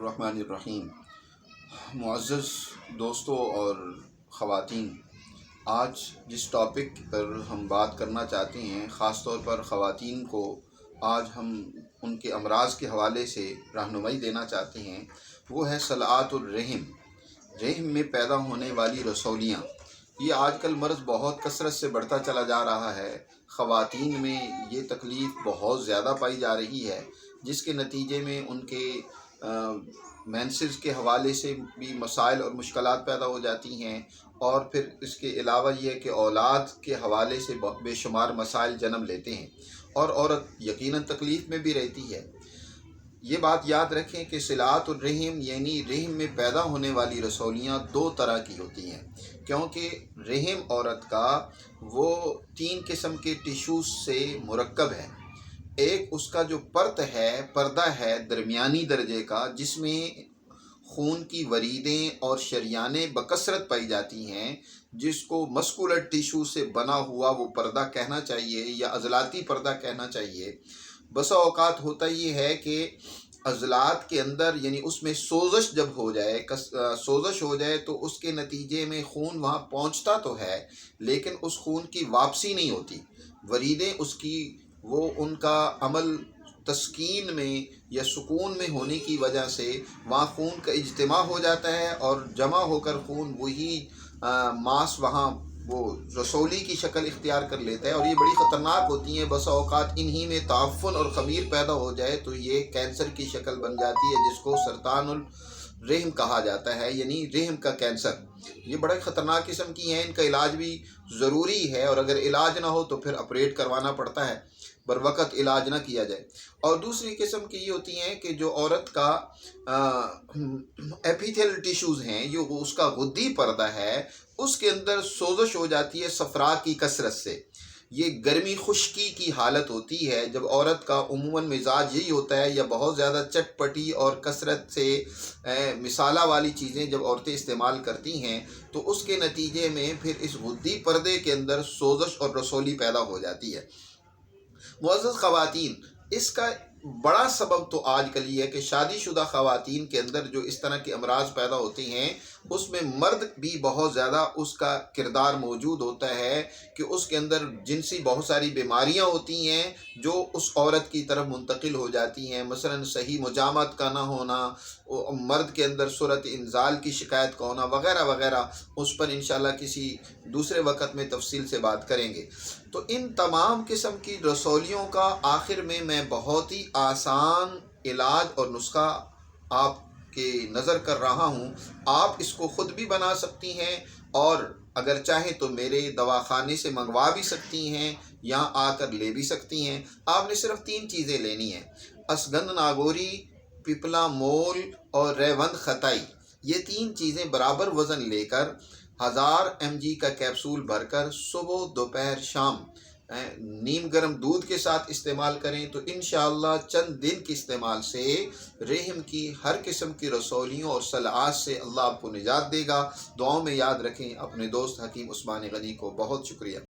الرحمن الرحیم۔ معزز دوستوں اور خواتین، آج جس ٹاپک پر ہم بات کرنا چاہتے ہیں، خاص طور پر خواتین کو آج ہم ان کے امراض کے حوالے سے رہنمائی دینا چاہتے ہیں، وہ ہے صلات الرحم، رحم میں پیدا ہونے والی رسولیاں۔ یہ آج کل مرض بہت کثرت سے بڑھتا چلا جا رہا ہے۔ خواتین میں یہ تکلیف بہت زیادہ پائی جا رہی ہے، جس کے نتیجے میں ان کے مینسز کے حوالے سے بھی مسائل اور مشکلات پیدا ہو جاتی ہیں، اور پھر اس کے علاوہ یہ کہ اولاد کے حوالے سے بے شمار مسائل جنم لیتے ہیں، اور عورت یقیناً تکلیف میں بھی رہتی ہے۔ یہ بات یاد رکھیں کہ صلات الرحم یعنی رحم میں پیدا ہونے والی رسولیاں دو طرح کی ہوتی ہیں، کیونکہ رحم عورت کا وہ 3 قسم کے ٹیشوز سے مرکب ہے۔ ایک اس کا جو پردہ ہے درمیانی درجے کا، جس میں خون کی وریدیں اور شریانیں بکثرت پائی جاتی ہیں، جس کو مسکولر ٹیشو سے بنا ہوا وہ پردہ کہنا چاہیے یا عضلاتی پردہ کہنا چاہیے۔ بسا اوقات ہوتا یہ ہے کہ عضلات کے اندر یعنی اس میں سوزش جب ہو جائے تو اس کے نتیجے میں خون وہاں پہنچتا تو ہے، لیکن اس خون کی واپسی نہیں ہوتی۔ وریدیں ان کا عمل تسکین میں یا سکون میں ہونے کی وجہ سے وہاں خون کا اجتماع ہو جاتا ہے، اور جمع ہو کر خون وہی ماس وہاں وہ رسولی کی شکل اختیار کر لیتا ہے، اور یہ بڑی خطرناک ہوتی ہیں۔ بسا اوقات انہی میں تعفن اور خمیر پیدا ہو جائے تو یہ کینسر کی شکل بن جاتی ہے، جس کو سرطان الرحم کہا جاتا ہے، یعنی رحم کا کینسر۔ یہ بڑے خطرناک قسم کی ہیں، ان کا علاج بھی ضروری ہے، اور اگر علاج نہ ہو تو پھر آپریٹ کروانا پڑتا ہے، بر وقت علاج نہ کیا جائے۔ اور دوسری قسم کی یہ ہوتی ہیں کہ جو عورت کا ایپیتھیل ٹیشوز ہیں، یہ اس کا غدی پردہ ہے، اس کے اندر سوزش ہو جاتی ہے صفرا کی کثرت سے۔ یہ گرمی خشکی کی حالت ہوتی ہے جب عورت کا عموماً مزاج یہی ہوتا ہے، یا بہت زیادہ چٹ پٹی اور کثرت سے مسالہ والی چیزیں جب عورتیں استعمال کرتی ہیں، تو اس کے نتیجے میں پھر اس غدی پردے کے اندر سوزش اور رسولی پیدا ہو جاتی ہے۔ معزز خواتین، اس کا بڑا سبب تو آج کل یہ ہے کہ شادی شدہ خواتین کے اندر جو اس طرح کے امراض پیدا ہوتے ہیں، اس میں مرد بھی بہت زیادہ اس کا کردار موجود ہوتا ہے کہ اس کے اندر جنسی بہت ساری بیماریاں ہوتی ہیں جو اس عورت کی طرف منتقل ہو جاتی ہیں، مثلا صحیح مجامعت کا نہ ہونا، مرد کے اندر صورت انزال کی شکایت کا ہونا، وغیرہ وغیرہ۔ اس پر انشاءاللہ کسی دوسرے وقت میں تفصیل سے بات کریں گے۔ تو ان تمام قسم کی رسولیوں کا آخر میں بہت ہی آسان علاج اور نسخہ آپ کے نظر کر رہا ہوں۔ آپ اس کو خود بھی بنا سکتی ہیں، اور اگر چاہیں تو میرے دواخانے سے منگوا بھی سکتی ہیں، یہاں آ کر لے بھی سکتی ہیں۔ آپ نے صرف 3 چیزیں لینی ہیں: اسگند ناگوری، پپلا مول اور ریوند خطائی۔ یہ 3 چیزیں برابر وزن لے کر 1000 mg کا کیپسول بھر کر صبح دوپہر شام نیم گرم دودھ کے ساتھ استعمال کریں، تو انشاءاللہ چند دن کے استعمال سے رحم کی ہر قسم کی رسولیوں اور صلات سے اللہ آپ کو نجات دے گا۔ دعاؤں میں یاد رکھیں۔ اپنے دوست حکیم عثمان غنی کو بہت شکریہ۔